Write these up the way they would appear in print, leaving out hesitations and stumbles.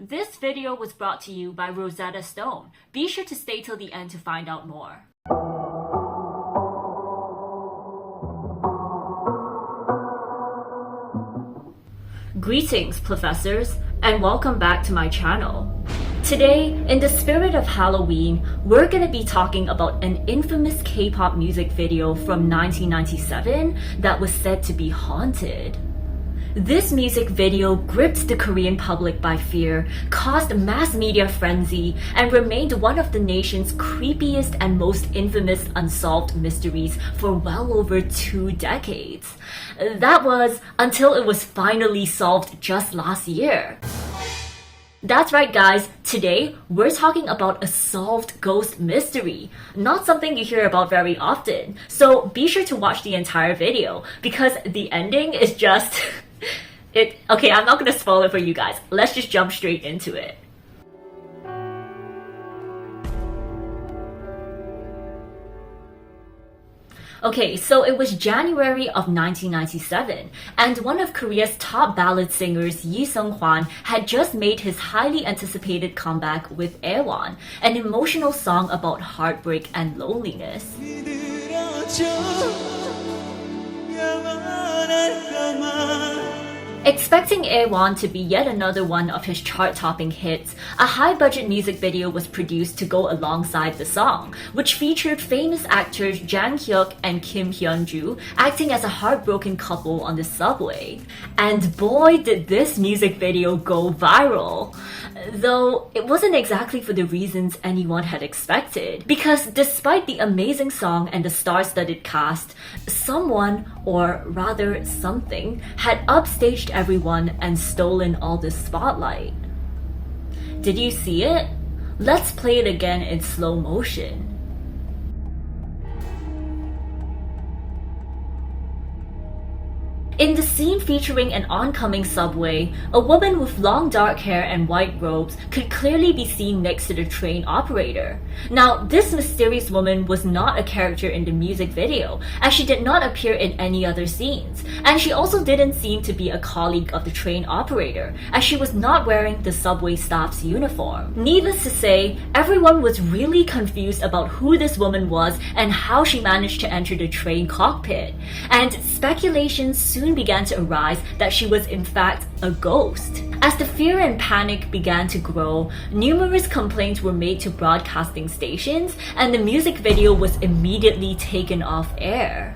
This video was brought to you by Rosetta Stone. Be sure to stay till the end to find out more. Greetings, professors, and welcome back to my channel. Today, in the spirit of Halloween, we're gonna be talking about an infamous K-pop music video from 1997 that was said to be haunted. This music video gripped the Korean public by fear, caused mass media frenzy, and remained one of the nation's creepiest and most infamous unsolved mysteries for well over 2 decades. That was until it was finally solved just last year. That's right, guys. Today, we're talking about a solved ghost mystery. Not something you hear about very often. So be sure to watch the entire video because the ending is just... Okay, I'm not gonna spoil it for you guys. Let's just jump straight into it. Okay, so it was January of 1997, and one of Korea's top ballad singers, Yi Sung-hwan, had just made his highly anticipated comeback with Aewon, an emotional song about heartbreak and loneliness. Expecting Aewon to be yet another one of his chart-topping hits, a high-budget music video was produced to go alongside the song, which featured famous actors Jang Hyuk and Kim Hyun-ju acting as a heartbroken couple on the subway. And boy, did this music video go viral! Though it wasn't exactly for the reasons anyone had expected, because despite the amazing song and the star-studded cast, someone, or rather something, had upstaged everyone and stolen all the spotlight. Did you see it? Let's play it again in slow motion. In the scene featuring an oncoming subway, a woman with long dark hair and white robes could clearly be seen next to the train operator. Now, this mysterious woman was not a character in the music video, as she did not appear in any other scenes, and she also didn't seem to be a colleague of the train operator, as she was not wearing the subway staff's uniform. Needless to say, everyone was really confused about who this woman was and how she managed to enter the train cockpit, and speculations soon began to arise that she was in fact a ghost. As the fear and panic began to grow, numerous complaints were made to broadcasting stations, and the music video was immediately taken off air.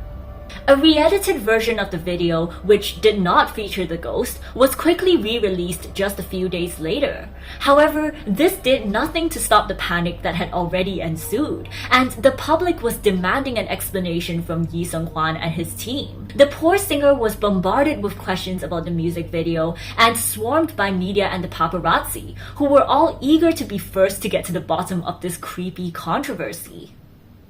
A re-edited version of the video, which did not feature the ghost, was quickly re-released just a few days later. However, this did nothing to stop the panic that had already ensued, and the public was demanding an explanation from Yi Sung-hwan and his team. The poor singer was bombarded with questions about the music video and swarmed by media and the paparazzi, who were all eager to be first to get to the bottom of this creepy controversy.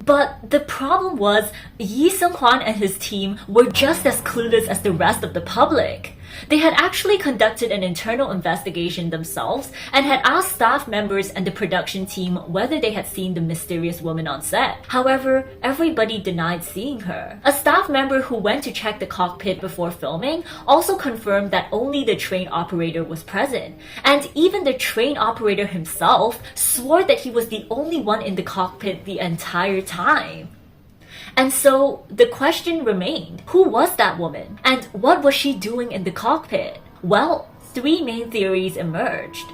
But the problem was, Yi Sung-hwan and his team were just as clueless as the rest of the public. They had actually conducted an internal investigation themselves and had asked staff members and the production team whether they had seen the mysterious woman on set. However, everybody denied seeing her. A staff member who went to check the cockpit before filming also confirmed that only the train operator was present, and even the train operator himself swore that he was the only one in the cockpit the entire time. And so, the question remained, who was that woman? And what was she doing in the cockpit? Well, 3 main theories emerged.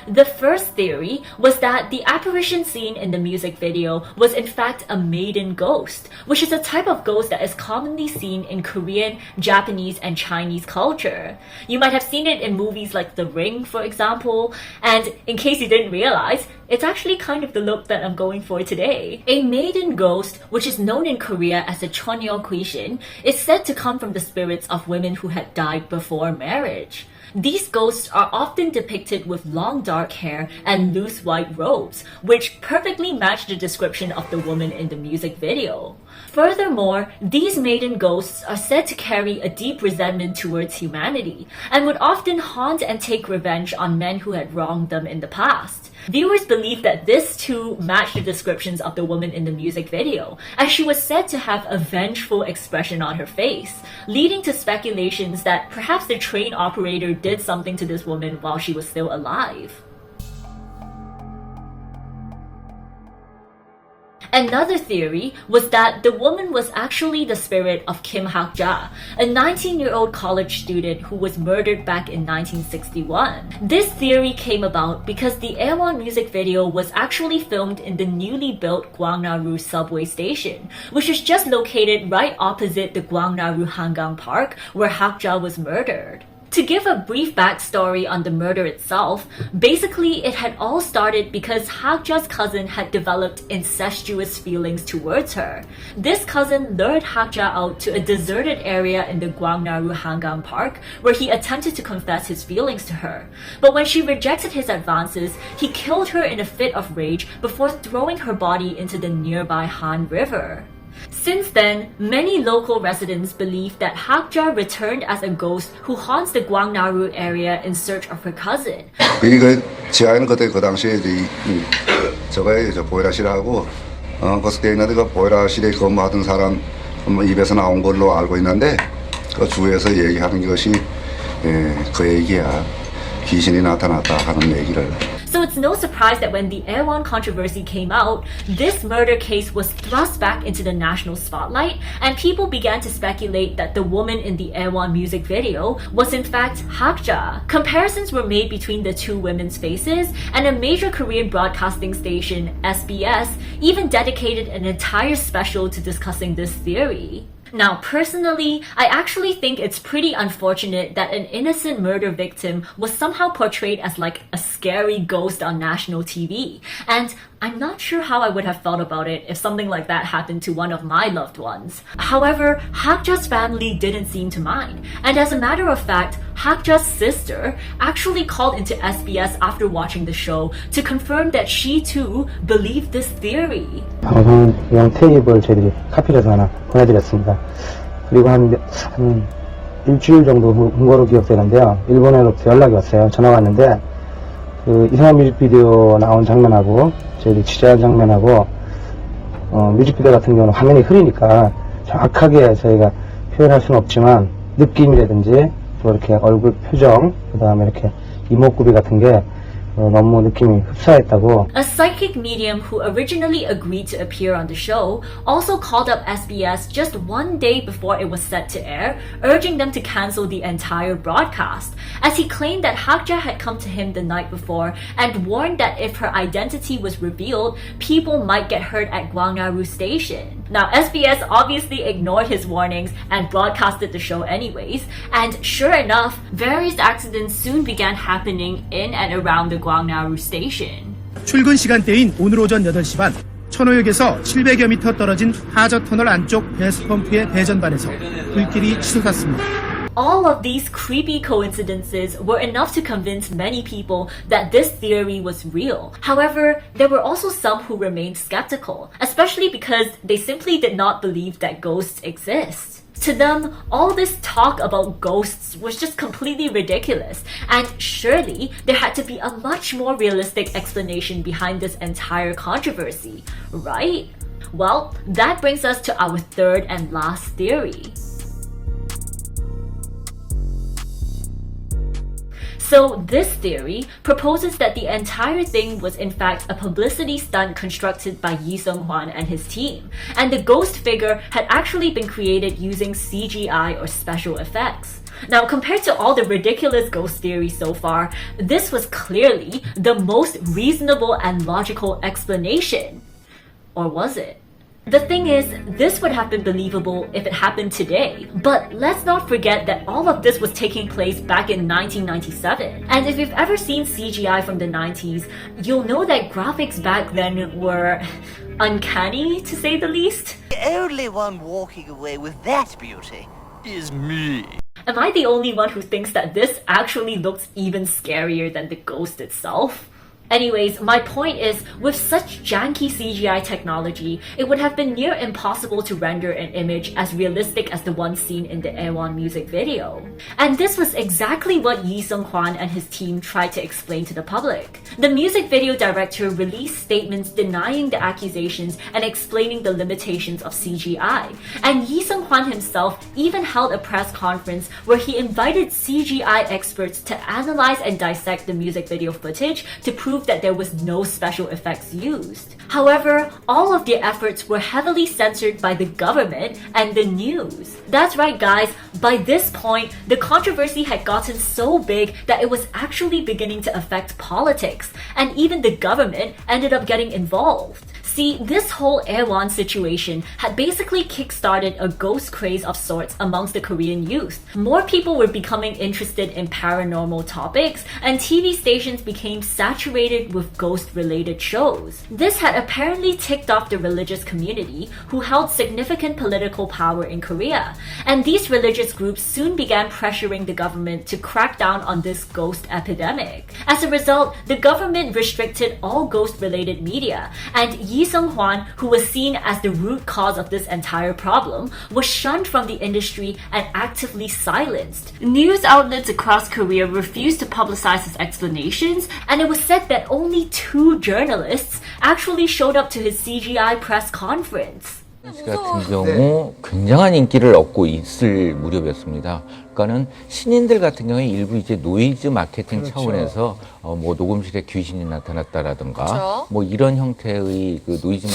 The first theory was that the apparition seen in the music video was in fact a Maiden ghost, which is a type of ghost that is commonly seen in Korean, Japanese, and Chinese culture. You might have seen it in movies like The Ring, for example, and in case you didn't realize, it's actually kind of the look that I'm going for today. A Maiden ghost, which is known in Korea as a Chonyo Kwishin, is said to come from the spirits of women who had died before marriage. These ghosts are often depicted with long dark hair and loose white robes, which perfectly match the description of the woman in the music video. Furthermore, these maiden ghosts are said to carry a deep resentment towards humanity, and would often haunt and take revenge on men who had wronged them in the past. Viewers believe that this too matched the descriptions of the woman in the music video, as she was said to have a vengeful expression on her face, leading to speculations that perhaps the train operator did something to this woman while she was still alive. Another theory was that the woman was actually the spirit of Kim Hak-ja, a 19-year-old college student who was murdered back in 1961. This theory came about because the Aewon music video was actually filmed in the newly built Gwangnaru subway station, which is just located right opposite the Gwangnaru Hangang Park where Hak-ja was murdered. To give a brief backstory on the murder itself, basically it had all started because Hak-ja's cousin had developed incestuous feelings towards her. This cousin lured Hak-ja out to a deserted area in the Gwangnaru Hangang Park where he attempted to confess his feelings to her. But when she rejected his advances, he killed her in a fit of rage before throwing her body into the nearby Han River. Since then, many local residents believe that Hak-ja returned as a ghost who haunts the Gwangnaru area in search of her cousin. 지하에는 그때 그 당시에 저거에 보일러실하고 거기에 있는데 그 보일러실에 근무하던 사람 입에서 나온 걸로 알고 있는데 그 주위에서 얘기하는 것이 그 얘기야. 귀신이 나타났다 하는 얘기를. So it's no surprise that when the Aewon controversy came out, this murder case was thrust back into the national spotlight, and people began to speculate that the woman in the Aewon music video was in fact Hak-ja. Comparisons were made between the two women's faces, and a major Korean broadcasting station, SBS, even dedicated an entire special to discussing this theory. Now, personally, I actually think it's pretty unfortunate that an innocent murder victim was somehow portrayed as like a scary ghost on national TV. And I'm not sure how I would have felt about it if something like that happened to one of my loved ones. However, Hak-ja's family didn't seem to mind. And as a matter of fact, Hak-ja's sister actually called into SBS after watching the show to confirm that she too believed this theory. 방송용 테이프를 저희들이 카피를 해서 하나 보내드렸습니다. 그리고 한 일주일 정도 후 거로 기억되는데요. 일본으로부터 연락이 왔어요. 전화가 왔는데 그 이상한 뮤직비디오 나온 장면하고 저희들이 취재한 장면하고 뮤직비디오 같은 경우는 화면이 흐리니까 정확하게 저희가 표현할 수는 없지만 느낌이라든지 또 이렇게 얼굴 표정 그 다음에 이렇게 이목구비 같은 게 너무 느낌이 흡사했다고. A psychic medium who originally agreed to appear on the show also called up SBS just one day before it was set to air, urging them to cancel the entire broadcast, as he claimed that Hak-ja had come to him the night before and warned that if her identity was revealed, people might get hurt at Gwangnaru Station. Now, SBS obviously ignored his warnings and broadcasted the show anyways, and sure enough, various accidents soon began happening in and around the Gwangnaru Station. 출근 시간대인 오늘 오전 8시 반, 천호역에서 700여 미터 떨어진 하저터널 안쪽 배수펌프의 배전반에서 불길이 치솟았습니다. All of these creepy coincidences were enough to convince many people that this theory was real. However, there were also some who remained skeptical, especially because they simply did not believe that ghosts exist. To them, all this talk about ghosts was just completely ridiculous, and surely there had to be a much more realistic explanation behind this entire controversy, right? Well, that brings us to our third and last theory. So this theory proposes that the entire thing was in fact a publicity stunt constructed by Yi Sung-hwan and his team, and the ghost figure had actually been created using CGI or special effects. Now, compared to all the ridiculous ghost theories so far, this was clearly the most reasonable and logical explanation. Or was it? The thing is, this would have been believable if it happened today. But let's not forget that all of this was taking place back in 1997. And if you've ever seen CGI from the 90s, you'll know that graphics back then were uncanny, to say the least. The only one walking away with that beauty is me. Am I the only one who thinks that this actually looks even scarier than the ghost itself? Anyways, my point is, with such janky CGI technology, it would have been near impossible to render an image as realistic as the one seen in the Aewon music video. And this was exactly what Yi Seung-hwan and his team tried to explain to the public. The music video director released statements denying the accusations and explaining the limitations of CGI. And Yi Seung-hwan himself even held a press conference where he invited CGI experts to analyze and dissect the music video footage to prove that there was no special effects used. However, all of their efforts were heavily censored by the government and the news. That's right, guys, by this point, the controversy had gotten so big that it was actually beginning to affect politics, and even the government ended up getting involved. See, this whole Aewon situation had basically kickstarted a ghost craze of sorts amongst the Korean youth. More people were becoming interested in paranormal topics, and TV stations became saturated with ghost-related shows. This had apparently ticked off the religious community, who held significant political power in Korea, and these religious groups soon began pressuring the government to crack down on this ghost epidemic. As a result, the government restricted all ghost-related media, and Yi Seung-hwan, who was seen as the root cause of this entire problem, was shunned from the industry and actively silenced. News outlets across Korea refused to publicize his explanations, and it was said that only 2 journalists actually showed up to his CGI press conference. 같은 경우 굉장한 인기를 얻고 있을 무렵이었습니다. 그러니까는 신인들 같은 경우에 일부 이제 노이즈 마케팅 차원에서 뭐 녹음실에 귀신이 나타났다라든가 뭐 이런 형태의 그 노이즈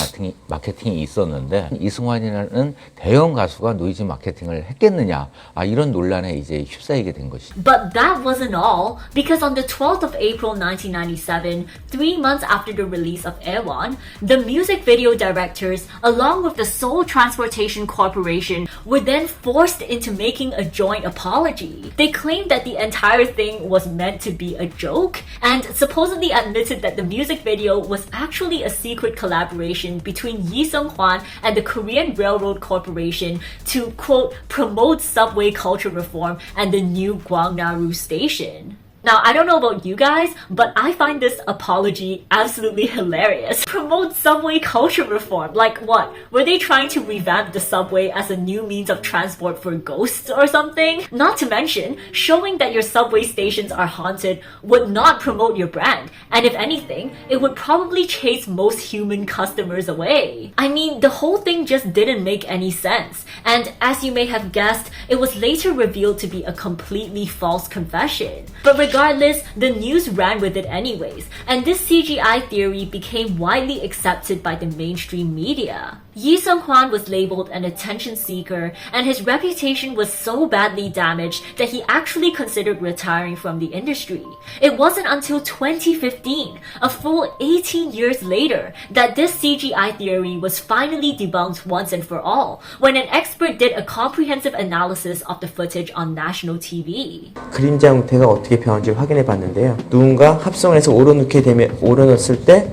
마케팅이 있었는데 이승환이라는 대형 가수가 노이즈 마케팅을 했겠느냐 이런 논란에 이제 휩싸이게 된 것이죠. But that wasn't all, because on the 12th of April 1997, 3 months after the release of Aewon, the music video directors, along with the Seoul Transportation Corporation, were then forced into making a joint apology. They claimed that the entire thing was meant to be a joke, and supposedly admitted that the music video was actually a secret collaboration between Yi Seung-hwan and the Korean Railroad Corporation to, quote, promote subway culture reform and the new Gwangnaru station. Now, I don't know about you guys, but I find this apology absolutely hilarious. Promote subway culture reform. Like what? Were they trying to revamp the subway as a new means of transport for ghosts or something? Not to mention, showing that your subway stations are haunted would not promote your brand. And if anything, it would probably chase most human customers away. I mean, the whole thing just didn't make any sense. And as you may have guessed, it was later revealed to be a completely false confession. But regardless, the news ran with it anyways, and this CGI theory became widely accepted by the mainstream media. Yi Seung-hwan was labeled an attention seeker, and his reputation was so badly damaged that he actually considered retiring from the industry. It wasn't until 2015, a full 18 years later, that this CGI theory was finally debunked once and for all, when an expert did a comprehensive analysis of the footage on national TV. 그림자 형태가 어떻게 변하는지 확인해 봤는데요. 누군가 합성을 해서 오려놨을 때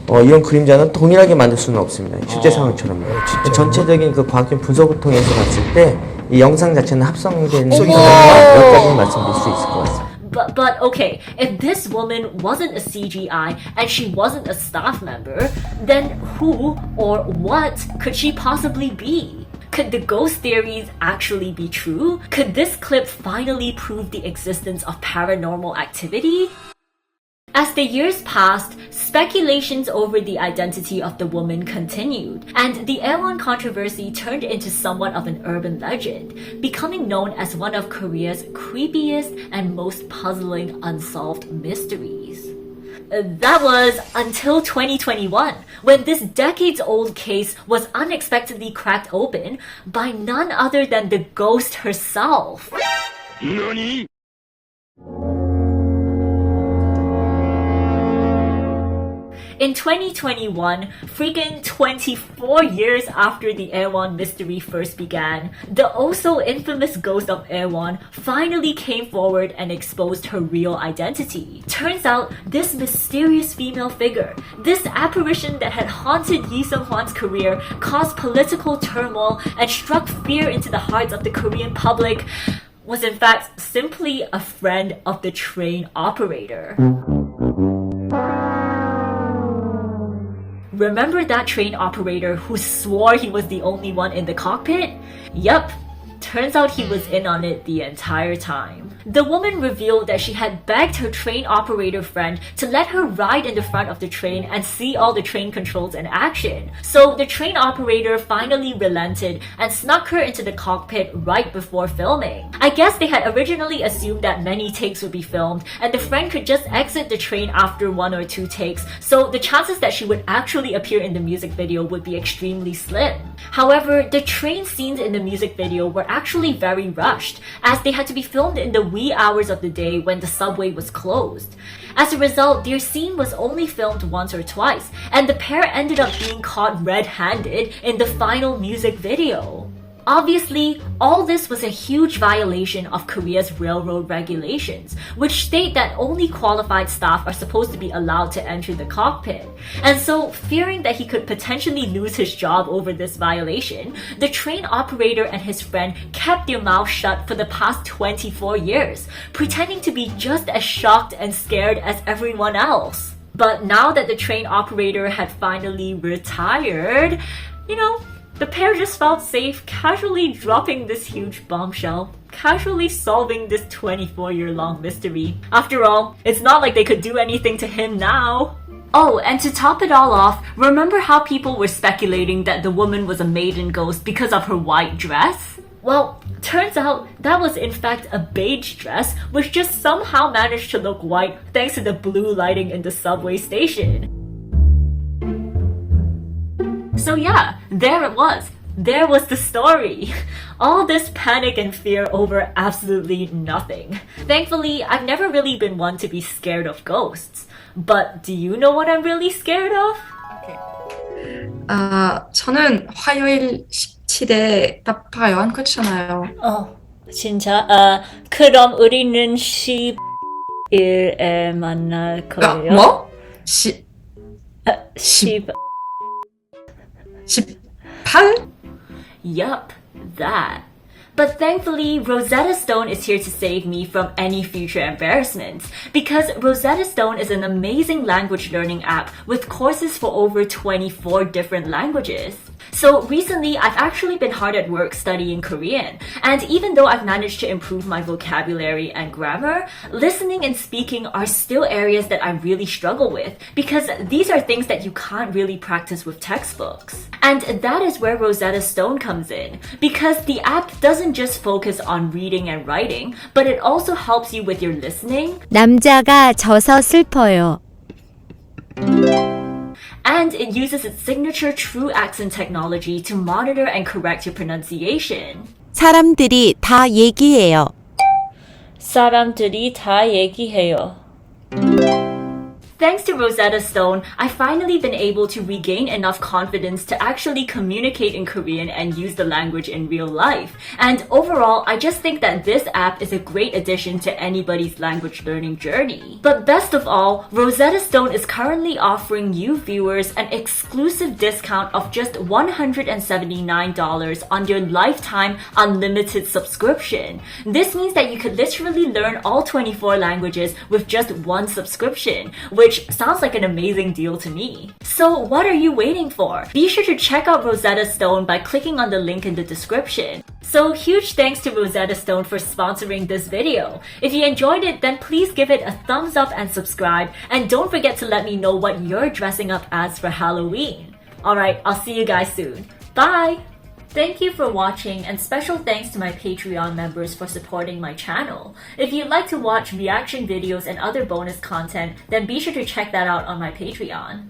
이런 그림자는 동일하게 만들 수는 없습니다. 실제 상황처럼요. 전체적인 그 과학적인 분석을 통해서 봤을 때 이 영상 자체는 합성된 경우가 여기까지 말씀드릴 수 있을 것 같습니다. But okay, if this woman wasn't a CGI and she wasn't a staff member, then who or what could she possibly be? Could the ghost theories actually be true? Could this clip finally prove the existence of paranormal activity? As the years passed, speculations over the identity of the woman continued, and the Aewon controversy turned into somewhat of an urban legend, becoming known as one of Korea's creepiest and most puzzling unsolved mysteries. That was until 2021, when this decades-old case was unexpectedly cracked open by none other than the ghost herself. NANI?! In 2021, freaking 24 years after the Aewon mystery first began, the oh-so-infamous ghost of Aewon finally came forward and exposed her real identity. Turns out, this mysterious female figure, this apparition that had haunted Yi Seung-hwan's career, caused political turmoil and struck fear into the hearts of the Korean public, was in fact simply a friend of the train operator. Remember that train operator who swore he was the only one in the cockpit? Yup. Turns out he was in on it the entire time. The woman revealed that she had begged her train operator friend to let her ride in the front of the train and see all the train controls in action. So the train operator finally relented and snuck her into the cockpit right before filming. I guess they had originally assumed that many takes would be filmed and the friend could just exit the train after 1 or 2 takes, so the chances that she would actually appear in the music video would be extremely slim. However, the train scenes in the music video were actually very rushed, as they had to be filmed in the wee hours of the day when the subway was closed. As a result, their scene was only filmed once or twice, and the pair ended up being caught red-handed in the final music video. Obviously, all this was a huge violation of Korea's railroad regulations, which state that only qualified staff are supposed to be allowed to enter the cockpit. And so, fearing that he could potentially lose his job over this violation, the train operator and his friend kept their mouths shut for the past 24 years, pretending to be just as shocked and scared as everyone else. But now that the train operator had finally retired, the pair just felt safe casually dropping this huge bombshell, casually solving this 24-year-long mystery. After all, it's not like they could do anything to him now. Oh, and to top it all off, remember how people were speculating that the woman was a Maiden ghost because of her white dress? Well, turns out that was in fact a beige dress, which just somehow managed to look white thanks to the blue lighting in the subway station. So yeah, there it was. There was the story. All this panic and fear over absolutely nothing. Thankfully, I've never really been one to be scared of ghosts. But do you know what I'm really scared of? 저는 화요일 17에 나빠요. 그렇잖아요. 진짜? 그럼 우리는 10일에 만날 거예요? 뭐? 18? Yup, that. But thankfully, Rosetta Stone is here to save me from any future embarrassments, because Rosetta Stone is an amazing language learning app with courses for over 24 different languages. So recently, I've actually been hard at work studying Korean, and even though I've managed to improve my vocabulary and grammar, listening and speaking are still areas that I really struggle with, because these are things that you can't really practice with textbooks. And that is where Rosetta Stone comes in, because the app doesn't just focus on reading and writing, but it also helps you with your listening. 남자가 져서 슬퍼요. And it uses its signature true accent technology to monitor and correct your pronunciation. 사람들이 다 얘기해요. 사람들이 다 얘기해요. Thanks to Rosetta Stone, I've finally been able to regain enough confidence to actually communicate in Korean and use the language in real life. And overall, I just think that this app is a great addition to anybody's language learning journey. But best of all, Rosetta Stone is currently offering you viewers an exclusive discount of just $179 on your lifetime unlimited subscription. This means that you could literally learn all 24 languages with just one subscription, which sounds like an amazing deal to me. So what are you waiting for? Be sure to check out Rosetta Stone by clicking on the link in the description. So huge thanks to Rosetta Stone for sponsoring this video. If you enjoyed it, then please give it a thumbs up and subscribe, and don't forget to let me know what you're dressing up as for Halloween. Alright, I'll see you guys soon. Bye! Thank you for watching, and special thanks to my Patreon members for supporting my channel. If you'd like to watch reaction videos and other bonus content, then be sure to check that out on my Patreon.